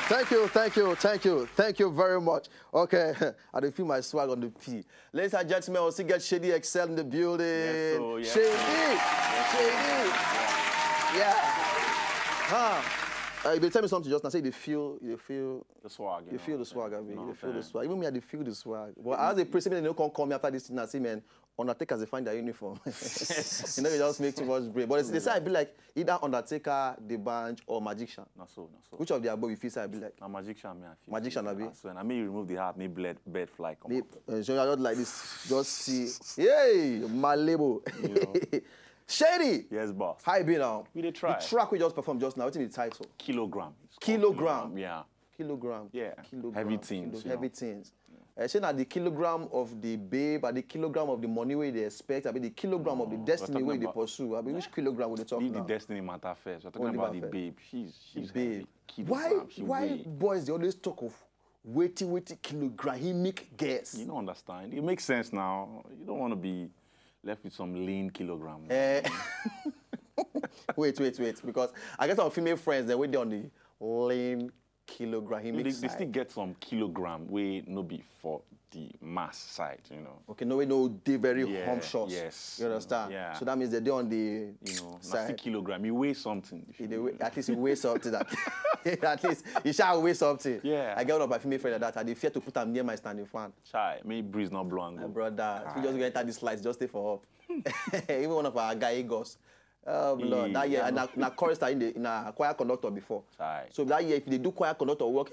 Thank you very much. Okay, I don't feel my swag on the P. Ladies and gentlemen, we'll see get Shady XL in the building. Yes, so, yes, Shady! Shady! Yeah. Huh. They tell me something just now. Say you feel the swag. You feel the swag, I mean. No, You feel the swag. Even me, I feel the swag. But as a president, they don't call me after this thing and say, man, Undertakers, they find their uniform. You know, you just make too much break. But they say I be like either Undertaker, The Band, or Magician. Not so. Which of the above you feel say I be like? A Magician, me. I feel. Magician, I be. So, and I may remove the hat, maybe bird fly come out. So I just like this, just see, yay, my label. You know. Shady! Yes, boss. How you been now? We did try. The track we just performed just now, what's in the title? Kilogram. Kilogram? Yeah. Kilogram. Yeah. Kilogram. Heavy things. Heavy things. Say that the kilogram of the babe, or the kilogram of the money where they expect, I mean the kilogram of the destiny where they pursue. I mean which kilogram would they talk about? The destiny matter first. We're talking about the babe. She's babe. Kilogram. Why boys they always talk of weighty kilogram? He make guess. You don't understand. It makes sense now. You don't want to be left with some lean kilogram. Wait, because I guess our female friends, they wait on the lean kilogram. They still get some kilogram where no be for the mass side, you know. Okay, no, they very home shots. Yes. You understand? Yeah. So that means they're on the side. Kilogram. You weigh something. At least you weigh something. At least you shall weigh something. Yeah. I get one of my female friends like that. I fear to put them near my standing fan. Chai, maybe breeze not blow and go. My brother, we just go enter this slides, just stay for up. Even one of our guy Egos. Oh, Lord. That year, and I chorister in a choir conductor before. Aye. So that year, if they do choir conductor work,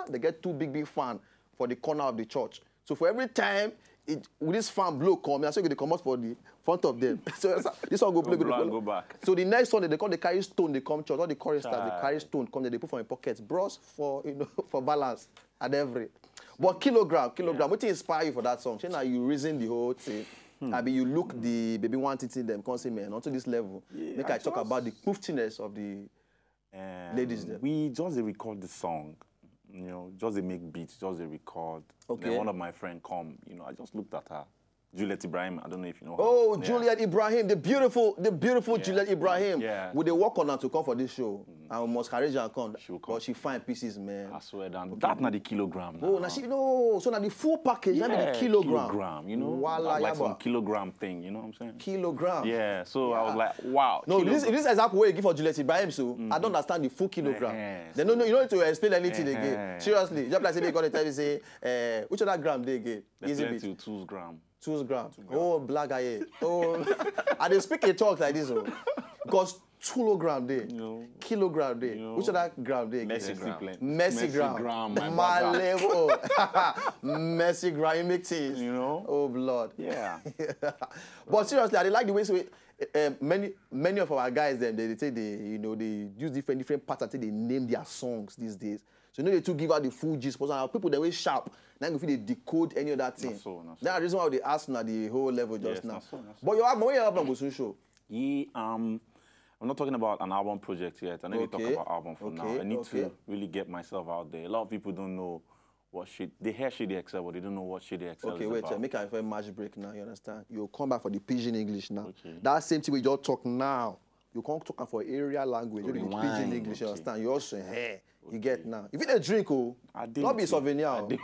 they get two big fan for the corner of the church. So for every time, with this fan blow come, so they come out for the front of them. So this one go play, go back. So the next one, they carry stone, they come church. All the choristers, they carry stone, come there, they put from their pockets, bros for for balance and every. But kilogram, what inspire you for that song? Now you reason the whole thing. I mean, you look the baby wanting them, can't say, man, onto this level. Make I talk about the poofiness of the ladies there. We just record the song, you know, just they make beats, just they record. Okay. Then one of my friends come, you know, I just looked at her. Juliet Ibrahim, I don't know if you know her. Oh, yeah. Juliet Ibrahim, the beautiful Juliet Ibrahim. Yeah. Would they work on her to come for this show? And we must courage her come. She'll come. But she find pieces, man. I swear down. Okay. That's not the kilogram now. Oh, now so now the full package, yeah, the kilogram. Kilogram, you know? Wala, like some kilogram thing, you know what I'm saying? Kilogram. Yeah, so I was like, wow. No, this example where you give for Juliet Ibrahim, so I don't understand the full kilogram. Then no, you don't need to explain anything again. Seriously. Just like say they got to tell you, say, which other gram they get? Easy bit. 2 grams. 2 grams. Oh, black guy. Oh, and they speak a talk like this, because kilogram day, kilogram day. Which other gram day? Messi gram. My level. Messi gram. You make things. You know. Oh, blood. Yeah. But seriously, I like the way many of our guys them they say they use different patterns. They name their songs these days. So they to give out the full gist. But people they way sharp. Now if they decode any other thing. Not so. That's the reason why they ask now the whole level just now. Not so. But your album goes to show. Yeah, I'm not talking about an album project yet. I need to talk about album for now. I need to really get myself out there. A lot of people don't know what they hear Shady XL, but they don't know what Shady XL is wait, about. Make a match break now, you understand? You'll come back for the pidgin English now. Okay. That same thing we just talk now. You can't talk for area language. You the pidgin English, you understand? You also hey. You get now. If you don't drink, not be souvenir. Okay,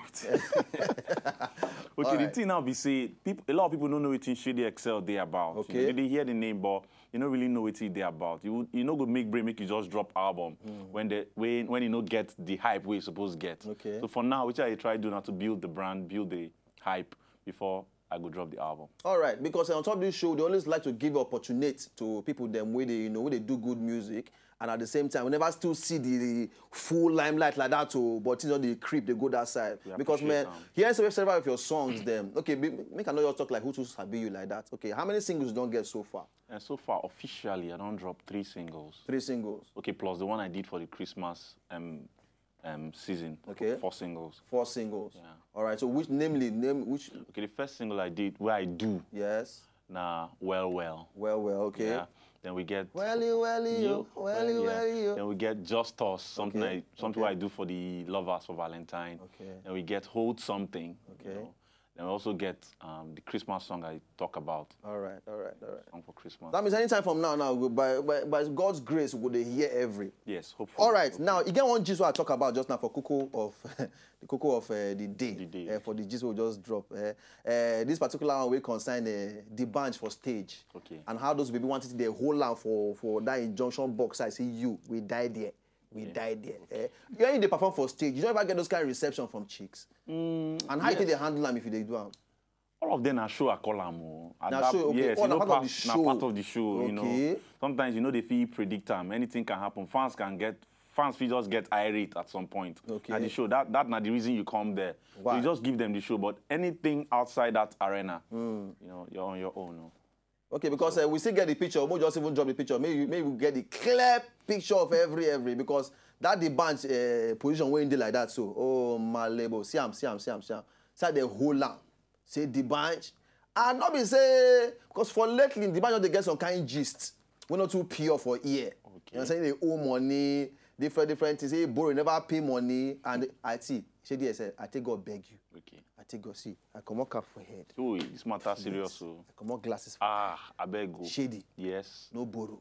the thing now be say, a lot of people don't know what Shady XL they about. Okay. You know, they hear the name, but you don't really know what they about. You know, go make you just drop album when you know get the hype where you supposed to get. Okay. So for now, which I try to do now to build the brand, build the hype before I go drop the album. All right, because on top of this show, they always like to give opportunity to people them where they where they do good music. And at the same time, we never still see the full limelight like that, but you know, the creep, they go that side. Because, man, here's several of your songs, them. Okay, make another your talk like who to sabi you like that. Okay, how many singles you don't get so far? And so far, officially, I don't drop 3 singles. 3 singles. Okay, plus the one I did for the Christmas season. Okay. 4 singles. 4 singles. Yeah. All right, so name which? Okay, the first single I did, where I do. Yes. Nah, well. Well, okay. Yeah. Then we get welly, Then we get Just Us, something what I do for the lovers for Valentine. Okay. Then we get Hold Something. Okay. You know? Then we also get the Christmas song I talk about. All right. Song for Christmas. That means anytime from now, by God's grace, we will hear every. Yes, hopefully. All right, hopefully. now, you get one gist I talk about just now for Cocoa of the Cocoa of the day. The day. For the gist we just drop. This particular one will concern the bunch for stage. Okay. And how those people wanted the whole land for that injunction box. I see we died there. We died there. When they perform for stage, you don't ever get those kind of reception from chicks. And how you think they handle them if they do them? All of them are show I call them. Show, okay. Yes, Oh, you know, part of the show. part of the show. Okay. You know, sometimes you know they feel predict time. Anything can happen. Fans feel just get irate at some point. Okay. At the show, that's not the reason you come there. Why? You just give them the show. But anything outside that arena, you know, you're on your own. No? Okay, because we still get the picture. We'll just even drop the picture. Maybe we get the clear picture of every because that the bunch position where they like that. So, oh my label, see am. Say the whole land. Say the bunch. And not be say because for lately the bunch they get some kind of gist. We're not too pure for ear. Okay. You know, saying they owe money, different things. Say borrow, never pay money, and I see. Shady X1, I take God beg you. Okay. I take God see. I come up cap for head. Oh, this matter serious. So. I come up glasses for I beg you. Shady. Yes. No borrow.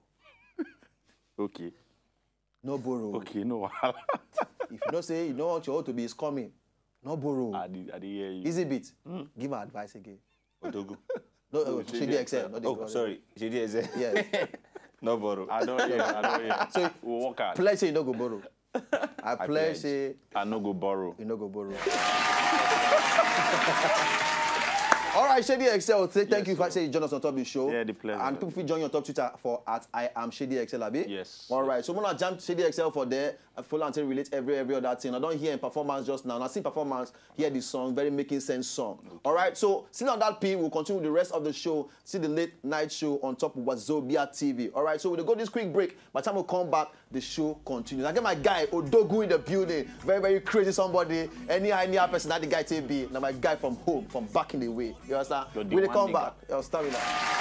Okay. No borrow. Okay, no. If you don't say you don't want your own to be is coming, no borrow. I did hear you. Easy bit. Give my advice again. Odogu. No, Shady X1. Not the Oh, sorry. Shady X1. Yeah. No borrow. I don't hear. So we'll work hard. pledge say you no go borrow. I pledge say I no go borrow. you no go borrow. All right, Shady X1, thank you for saying join us on top of the show. Yeah, the pleasure. And people join you on top Twitter for I am Shady X1, Abi. Yes. All right, so I'm gonna jam Shady X1 for there. I follow until relate every other thing. I don't hear in performance just now. Now see performance, hear the song, very making sense song. Okay. All right, so still on that pin, we'll continue with the rest of the show. See the late night show on top of Wazobia TV. All right, so we'll go this quick break. By the time we come back, the show continues. I get my guy Odogu in the building. Very crazy somebody. Any person that the guy take be. Now my guy from home, from back in the way. You understand? Will they come back? I'll start with that.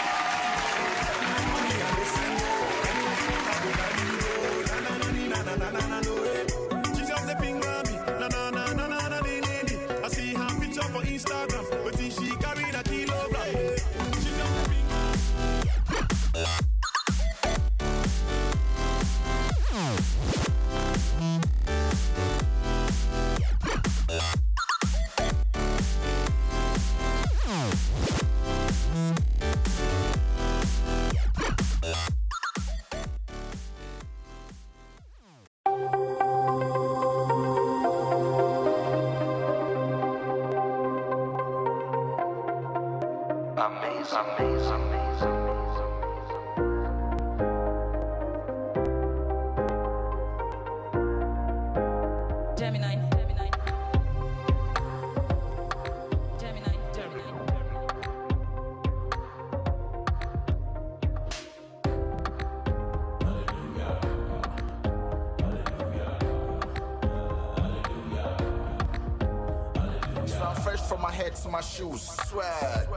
From my head to my shoes, swag,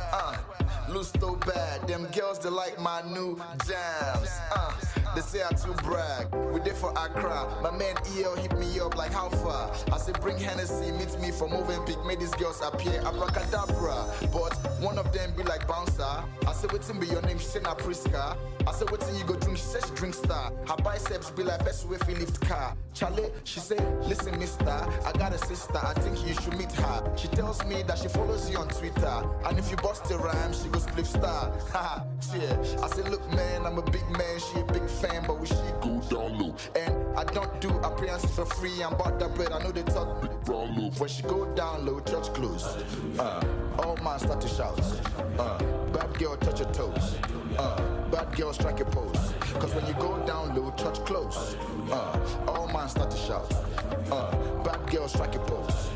loose so bad. Them girls, they like my new jams, they say I too brag. We did for Accra, my man EL hit me up like how far? I said bring Hennessy, meet me from Movenpick, made these girls appear abracadabra. But one of them be like bouncer. I said what's be your name? She said na Priska. I said what's you go drink? She said she drink star. Her biceps be like best way if you lift car. Charlie, she said listen mister, I got a sister, I think you should meet her. She tells me that she follows you on Twitter, and if you bust a rhyme, she goes flip star. Haha, yeah. I said look man, I'm a big man, she a big fan, but we she go down low. And I don't do appearances for free, I'm about that bread, I know they talk big brown low. When she go down low, church close. All man start to shout. Bad girl touch your toes. Bad girl strike a pose. Cause when you go down low, church close. All man start to shout. Bad girl strike a pose.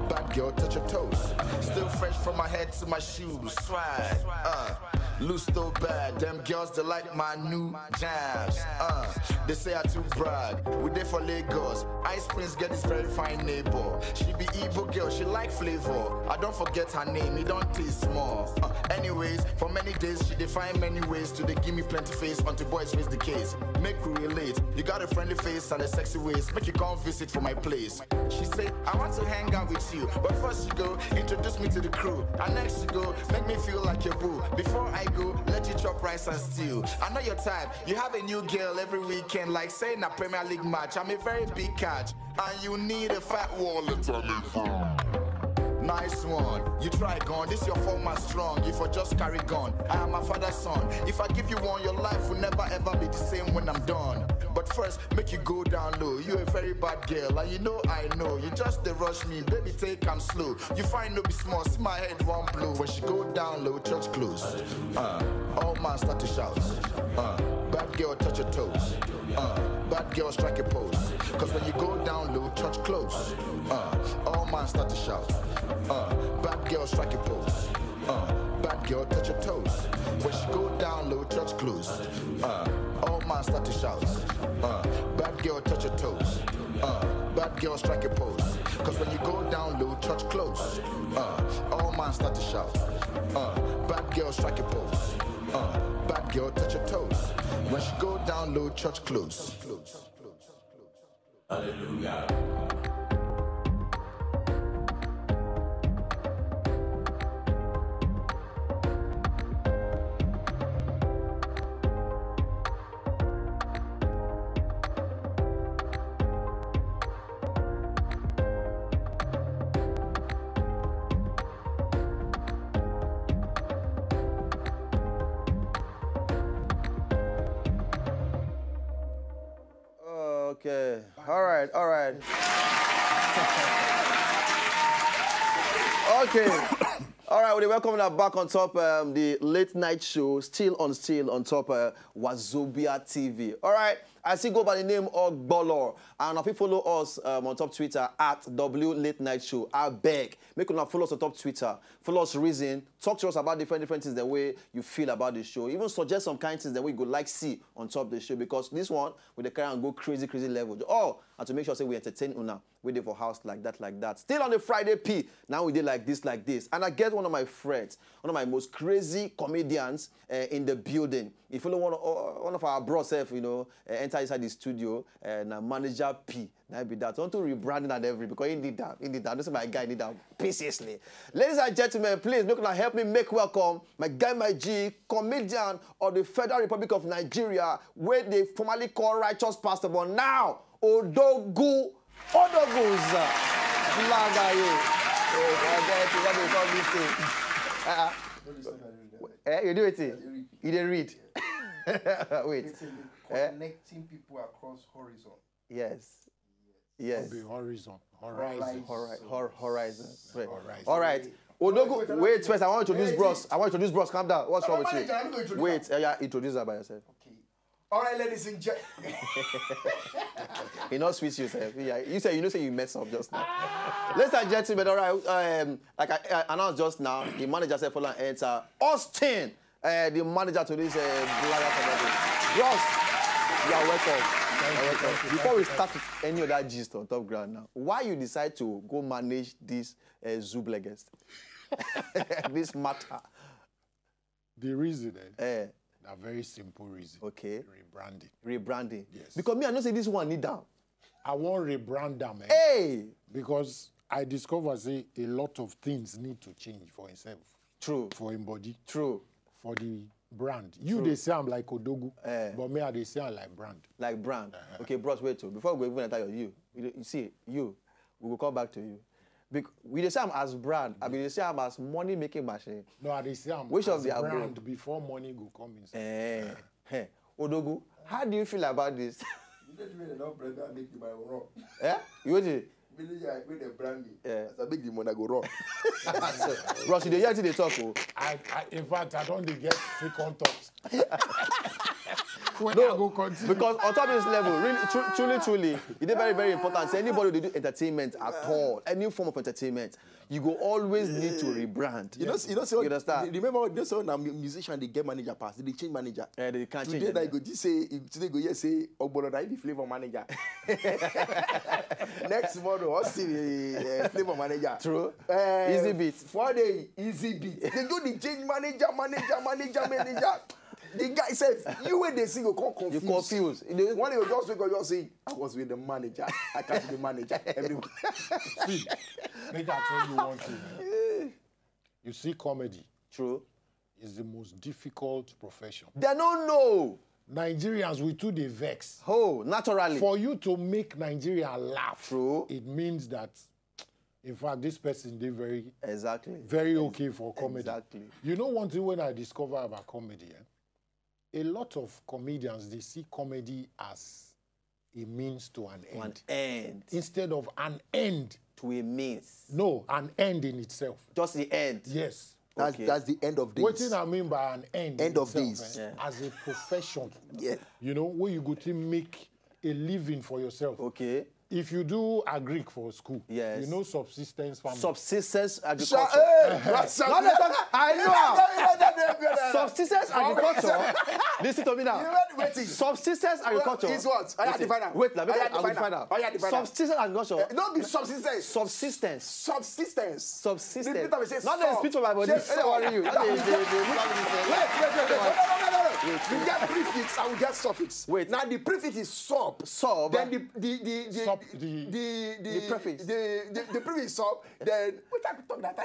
Bad girl touch your toes. Still fresh from my head to my shoes. Swag. Loose so bad. Them girls, they like my new jams. They say I too brag. We there for Lagos. Ice Prince get this very fine neighbor. She be Igbo girl, she like flavor. I don't forget her name, it don't taste small. Anyways, for many days she define many ways to they give me plenty face until boys face the case. Make we relate. You got a friendly face and a sexy waist. Make you come visit for my place. She say I want to hang out with you, But first you go, introduce me to the crew. And next you go, make me feel like your boo. Before I go, let you chop rice and stew. I know your type, you have a new girl every weekend, like saying a Premier League match. I'm a very big catch, and you need a fat wallet on it. Nice one, you try gun, this your format strong, you for just carry gun. I am my father's son, if I give you one, your life will never ever be the same when I'm done. But first, make you go down low, you a very bad girl, and you know I know, you just they rush me, baby take I'm slow. You find no be small, see my head one blow, when she go down low, church close. All man start to shout, bad girl touch your toes, bad girl strike a pose, cause when you go down low, church close. All man start to shout, bad girl strike a pose, bad girl touch your toes. When she go down low, church close. All man start to shout, bad girl touch your toes, bad girl strike a pose. Cause when you go down low, church close. All man start to shout, bad girl strike a pose, bad girl touch your toes. When she go down low, church close. Hallelujah. Okay, all right. Okay, all right, we're welcoming us back on top the late night show, still on top Wazobia TV. All right, I see go by the name of Bolor, and if you follow us on top Twitter at W Late Night Show, I beg, make you follow us on top Twitter, follow us reason, talk to us about different things the way you feel about the show, even suggest some kind of things that we go like see on top the show, because this one with the current go crazy level. Oh, and to make sure say we entertain una, we did for house like that. Still on the Friday P, now we did like this, and I get one of my friends, one of my most crazy comedians in the building. If you follow one of our bros, enter inside the studio, and manager P, now be that. I want to rebranding and everything because he need that. This is my guy, need that preciously. Ladies and gentlemen, please make help me make welcome my guy, my G, comedian of the Federal Republic of Nigeria, where they formerly call righteous pastor, but now Odogu's you do it? You didn't read. Wait. Connecting people across horizon. Yes. Horizon. All right. Odogu, wait first. I want to introduce bros. Calm down. What's wrong with you? Wait. Introduce her by yourself. Okay. All right, ladies and gentlemen. You not switch yourself. Yeah. You say you mess up just now. Ladies and gentlemen, all right. Like I announced just now, the manager said follow and enter Austin, the manager to this blogger. Bros, you are welcome. Before we start with any other gist on top ground now, why you decide to go manage this Zooblegest? This matter. The reason, a very simple reason. Okay. Rebranding. Yes. Because me, I know say this one need down. I want rebrand them. Hey! Because I discover say a lot of things need to change for himself. True. For him body. True. For the brand. You they say I'm like Odogu, but me they say I'm like brand. Like brand. Okay, bros, wait too. Before we go even enter you see, we will come back to you. We dey say am as brand, I mean they say am as money making machine. No, I dey say am which as of the brand before money go come inside. Odogu, how do you feel about this? You don't really know brand that make you buy wrong. You want it? When they brand me, as I make the money go wrong. Bro, you dey hear they talk. In fact, I don't get frequent talks. When No, I go continue. because on top of this level, really, truly, it is very, very important. So anybody who do entertainment at all, any form of entertainment, you go always need to rebrand. You know, you understand? Remember, those when a musician they get manager pass, they change manager. They can't change. Today, go just say today go yes say Ogbolo na be flavor manager. Next tomorrow, I'll see the flavor manager. True. Easy beat. 4 day easy beat. They do the change manager. The guy said, you when they sing, you can't confuse. You confuse. One day you just wake up, just say, I was with the manager. I can't be the manager. Everyone. See, make I tell you one thing. Eh? You see, comedy. True. Is the most difficult profession. They don't know. Nigerians, we too they vex. Oh, naturally. For you to make Nigeria laugh, true, it means that, in fact, this person did very very okay for comedy. Exactly. You know one thing when I discover about comedy, a lot of comedians, they see comedy as a means to an end. An end. Instead of an end. To a means. No, an end in itself. Just the end. Yes. That's the end of days. What do I mean by an end? End of itself, days. As a profession. Yeah. You know, where you go to make a living for yourself. Okay. If you do agric for school, yes. You know subsistence farming. Subsistence agriculture. I know. Subsistence agriculture. Listen to me now. Subsistence agriculture. Is what? I define that. Wait, I will define that. Subsistence agriculture. Not be subsistence. Subsistence. Subsistence. Subsistence. Not the speech for my body. Don't worry you. Wait. You get prefix, I will get suffix. Wait. Now the prefix is sub. Sub. Then the prefix. The prefix is sub. Then what type of talk that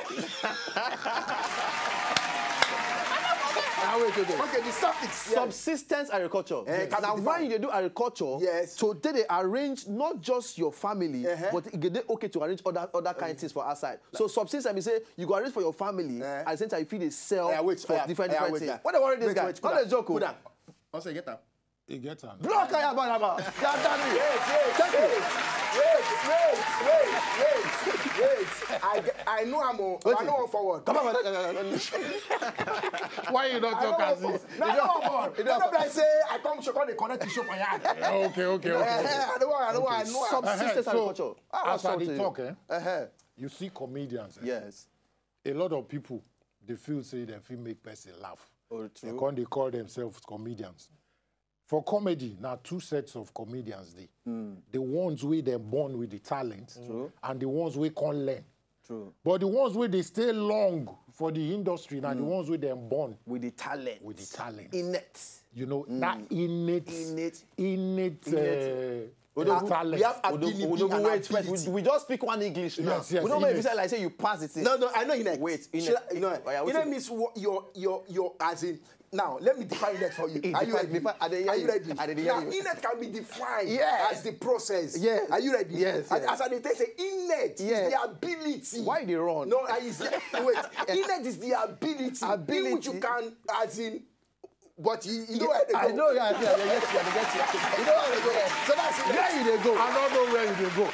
Wait. Okay, the suffix. Yes. Subsistence agriculture. Now, when you do agriculture, yes. So they arrange not just your family, but they okay to arrange other kind of things for outside. So subsistence, we say you go arrange for your family, at the same time you feel they sell for different things. What they worry this guy? Not a joke. Put down. Also, you get that. He gets on. Block Wait. I know I'm on. I know I'm forward. Come on. Why you don't talk as this? No, I say I come to the connect to show for you. Okay. I know. Subsistence agriculture. As I talk, you see comedians. Yes. A lot of people, they feel say they feel make person laugh. Oh, true. They call themselves comedians. For comedy, now two sets of comedians. The ones where they're born with the talent, and the ones where can't learn. True. But the ones where they stay long for the industry, now the ones where they're born with the talent. Innate. You know, not innate talent. We have ability and ability. We just speak one English now. Yes, we don't make it like say you pass it. No, I know innate. Wait, innate means your as in. Now, let me define that for you. Are you ready? Now, innate can be defined as the process. Yes. Are you ready? Yes. As I say, innate is the ability. Why they run? No, innate is the ability. In which you can, as in, but you know where they go. I know, yeah. You know where they go. So that's innate. Where you they go? I don't know where you they go.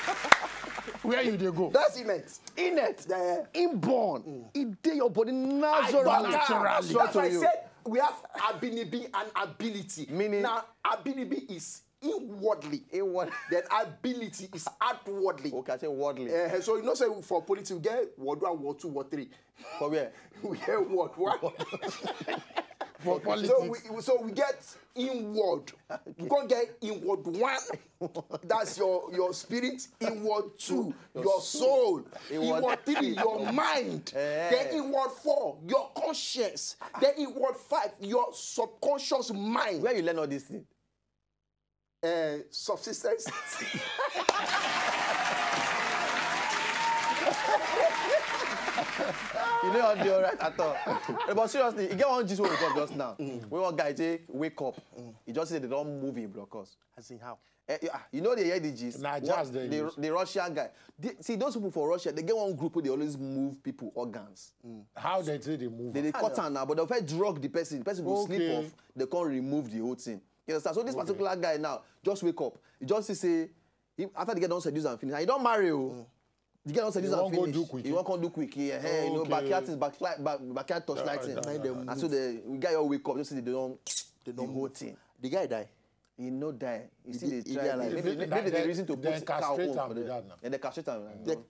Where you they go? That's innate. Innate. Inborn. It dey your body naturally. That's why I said we have ability and ability. Meaning? Now, ability is inwardly. Then ability is outwardly. Okay, I say wordly. So you know, say for politics, we get word 1, word 2, word 3. For where? We get word 1. For politics. So we get inward. You can't get inward 1. That's your spirit. Inward 2, your soul. Inward 3, your mind. Then inward 4, your conscience. Then inward 5, your subconscious mind. Where you learn all these things? Subsistence. You know, I'm all right at all. But seriously, you get one gist what we talk just now. We want guy say wake up. He just say they don't move him, because. I see how. You know they hear the gist. Nah, just the Russian guy. See, those people for Russia, they get one group where they always move people organs. How they say they move? They cut down now, but they'll first drug the person. The person will sleep off. They can't remove the whole thing. You understand? So this particular guy now just wake up. He just say, after they get done seduce and finish. And he don't marry you. You get on seduce and finish. You won't go do quick. Yeah, you know, backyard is backyard torchlighting. And so we guy all wake up. Just say they don't the whole thing. The guy die. He no die. You see they try. like, Maybe the reason to put cow home for them. And they castrate them.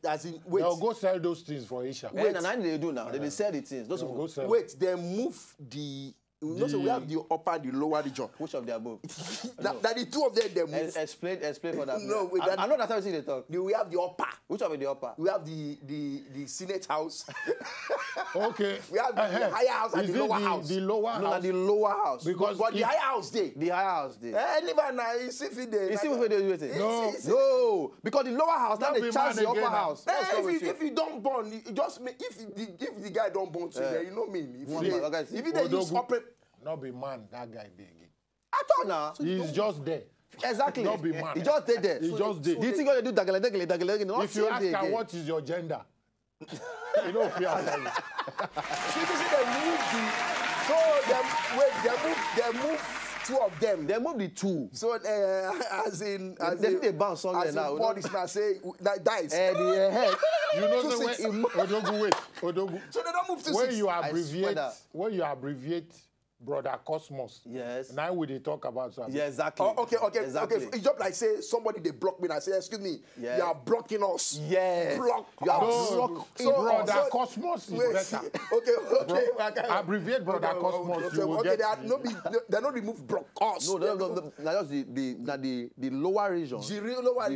As in, wait. They'll go sell those things for Asia. Wait, and they do now. They sell the things. Those people. Wait, they move the So we have the upper and the lower region. Which of the above? That the two of them, they move. Explain for that. No, I know that's how they talk. We have the upper. Which of the upper? We have the Senate House. Okay. We have the higher house and the lower house. The lower house. No, the lower house. Because the higher house there. The higher house there. You see if they. You see what they do with it? No. Because the lower house, now they charge the upper house. If you don't burn, just if the guy don't burn today, you know me. If they use operate. Not be man, that guy there again. I thought now. He's just there. Exactly. Not be man. He just did there. He just did. Do you think they do dagaleng? If you ask her what is your gender, you know fear. They move two of them. They move the two. So they bounce somewhere now. Police now say that dies. The head. You know the way Odogu. So they don't move to when 6. you abbreviate brother Cosmos. Yes. Now we they talk about something. Yeah, exactly. Okay. Exactly. It's just like say somebody they block me and I say, excuse me, Yeah. you are blocking us. Yes. Block You are us. Brother Cosmos is better. Okay. Abbreviate brother Cosmos. You will Okay, get they not remove block us. No. Now just the lower region. The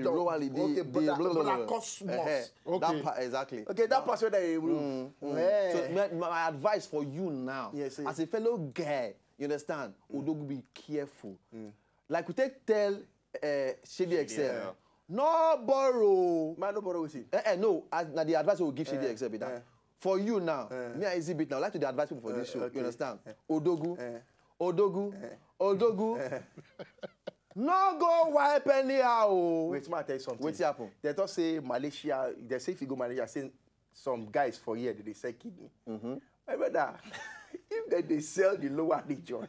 lower region. Okay, brother Cosmos. Okay. That part, exactly. Okay, that part where they remove. So my advice for you now, Yes, as a fellow guy, you understand, Odogu, be careful. Like we tell Shady X1, no borrow. Man, no borrow with it. No, now the advice we will give Shady X1 be that. For you now, me and Easy Bit now, like to the advice people for this show, you understand? Odogu, no go wipe anyhow. Wait, man, I tell you something. What's happen? They don't say Malaysia, they say if you go Malaysia, say some guys for here, they say kidney. My brother, if they sell the lower region,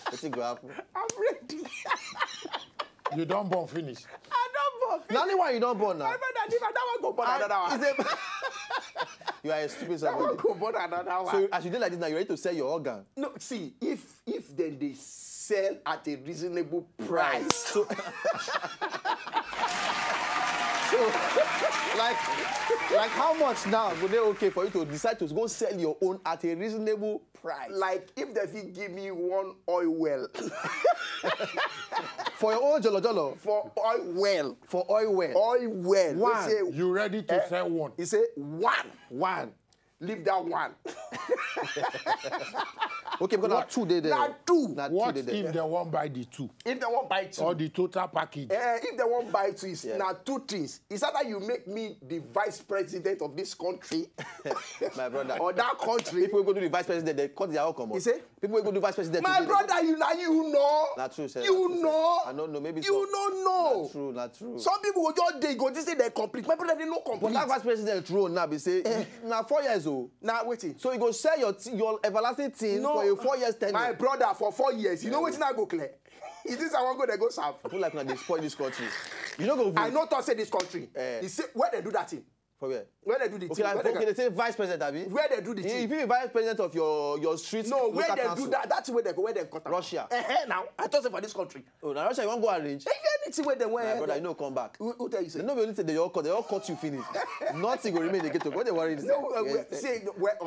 What's it go happen? I'm ready. you don't born finish. I don't born. Now only one you don't born now. My brother, if I don't go born another one. You are a stupid I want somebody. go born another one. So as you do like this now, you're ready to sell your organ. No, see, if then they sell at a reasonable price. So like how much now would they okay for you to decide to go sell your own at a reasonable price? Like if they fit give me one oil well. For your own jollo. For oil well. For oil well. Oil well. One. Say, You ready to sell one? he say one. One. Leave that one. Okay, because now two they there. Now two. Now What two they if they won't buy the two? If they won't buy two. Or the total package? If they won't buy two, it's now two things. It's either you make me the vice president of this country, My brother. or that country. People who go to the vice president, they cut their outcome. You say? People who go to the vice president. My brother, you know. Not true, sir. You know. I don't know. Maybe you don't know. Not true. Some people will just they go. They say they're complete. My brother, they no complete. But that vice president role now be say now 4 years old. Now waiting. So you go sell your everlasting thing for a 4 years tenure. My brother for 4 years. You know what I go clear? Is this I want go they go serve? People like when they spoil this country. You don't go vote. I know to say this country. You see where they do that thing. For where? Where they do the Okay, thing. like, they say vice president, Abi. Where they do the thing. If you be vice president of your street, No, where local they council. do that. That's where they go. Where they cut. Russia. Now I thought say for this country. Oh, now Russia, you want to go arrange? If anything where they went. My brother, you know, come back. Who tell you say? They know only say they all cut you finish. Nothing will remain. They get to what they worry. No, say where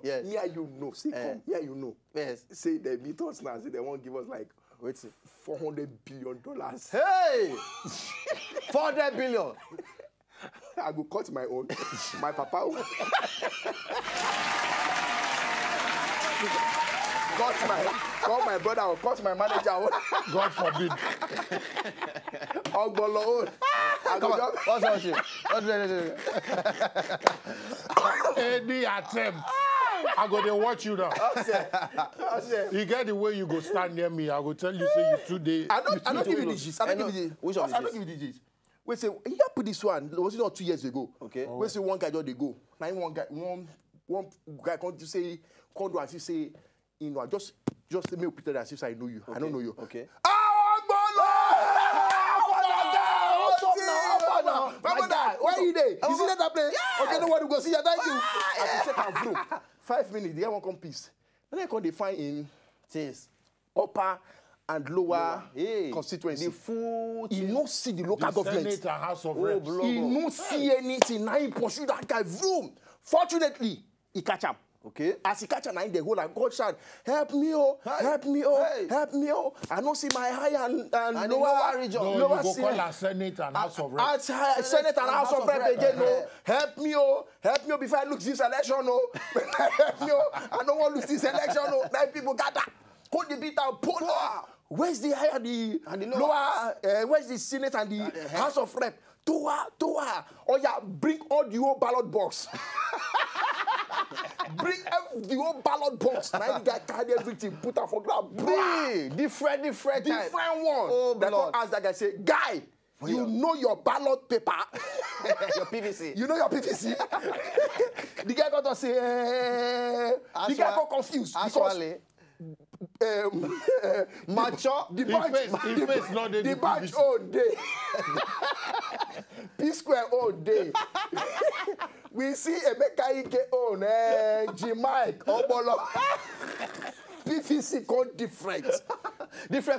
Yes. here you know. See, come here you know. Yes. Say they meet us now. Say they won't give us like Wait. $400 billion. Hey, 400 billion. I go cut my own. My papa. Cut my brother. Or cut my manager. God forbid. Ogbolo. Come on. What's wrong with you? Any attempt. I'm going to watch you now. You get the way you go stand near me. I will tell you, say you today. I don't give you the gist. I don't give you the Which of the I don't give you the gist. Wait, say, you put this one. Was it not 2 years ago? Okay. Wait, say one guy just they go. Now one guy come to say, come to and say, you know, just make me pretend as if I know you. Okay. I don't know you. Okay. Where you there? You see that place? Okay, no one to go see you. Thank you. I can check and flow. 5 minutes, the guy won't come peace. Then I come they find in Things. upper and lower Hey, constituency. the full. He no see the local The government. Senate and House of Reps. He no see anything. Now he pursue that guy. Vroom. Fortunately, he catch him. Okay. As he catch her, they go like God shout, help me, oh, help me, oh, help me, oh. I don't see my high and lower region. No, lower you go call her Senate and House of Rep. Senate and House of Rep again, no. Help me, oh, before I lose this election, no. Help me, oh, I don't want to lose this election, no. Now people gather, hold the beat out, pull up. Where's the higher, the lower, where's the Senate and the House of Rep? Toa. Oh yeah, bring all the old ballot box. Bring the old ballot box. Now the guy carry everything, put her for ground. Different one. Oh, that one ask that guy, say, guy, you know your ballot paper. Your PVC. You know your PVC. The guy got to say, the guy got confused. Actually. Macho, the badge all day. P Square all day. We see Emeka Ike on G-Mike, Obolo. PVC called different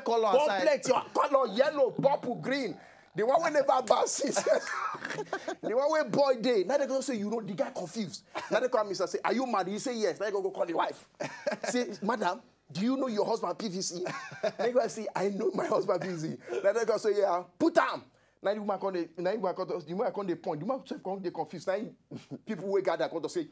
color. Complex, your color, yellow, purple, green. The one we never bounces. The one we boy day. Now they go say, you know, the guy confused. Now they come and say, are you mad? He say yes. Now they go call the wife. Say, madam, do you know your husband PVC? Then go say, I know my husband PVC. Then they go say, yeah, put him. Now you might come the point. You might come the confused. Now people will gather come to say,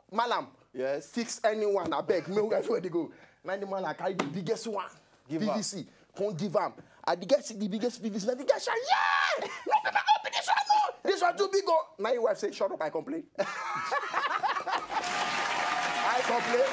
madam, yes, fix anyone. I beg. Me where they go. Now the man carry the biggest one, PVC. Can't give him. I the biggest PVC. Now the guy say, yeah, no people open this one. No, this one too big. Go. Now your wife say, shut up. I complain. I complain.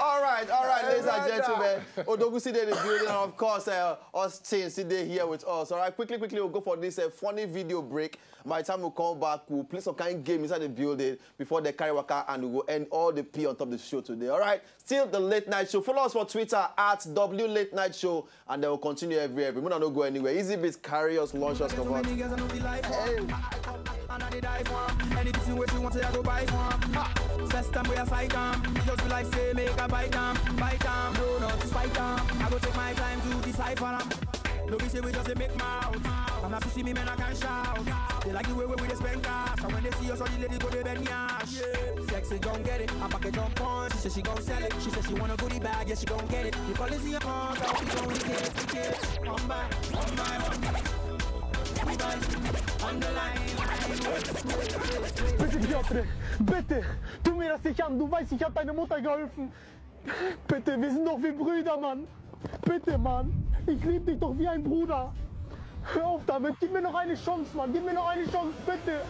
All right, ladies and gentlemen. Odogusi in the building, and of course, us teens today here with us. All right, quickly, we'll go for this funny video break. By the time we come back, we'll play some kind of game inside the building before the carry waka, and we will end all the P on top of the show today. All right, still the Late Night Show. Follow us for Twitter at W Late Night Show, and then we'll continue every. We don't go anywhere. Easy Bits, carry us, launch us, come on. First time we a fight just be like say make a bite no not to spite I go take my time to decipher no be say we just make mouth I'm not to see me men I can shout they like the way we spend cash and when they see us all the lady go they bend yash sexy gon' get it I pack a jump on she said she gon' sell it she said she wanna goodie bag yeah she gon' get it you policy your cars I'll be going to get it one by on the line. Bitte, Piotr, bitte, tu mir das nicht an, du weißt, ich habe deine Mutter geholfen. Bitte, wir sind doch wie Brüder, Mann. Bitte, Mann, ich liebe dich doch wie ein Bruder. Hör auf damit, gib mir noch eine Chance, Mann, gib mir noch eine Chance, bitte.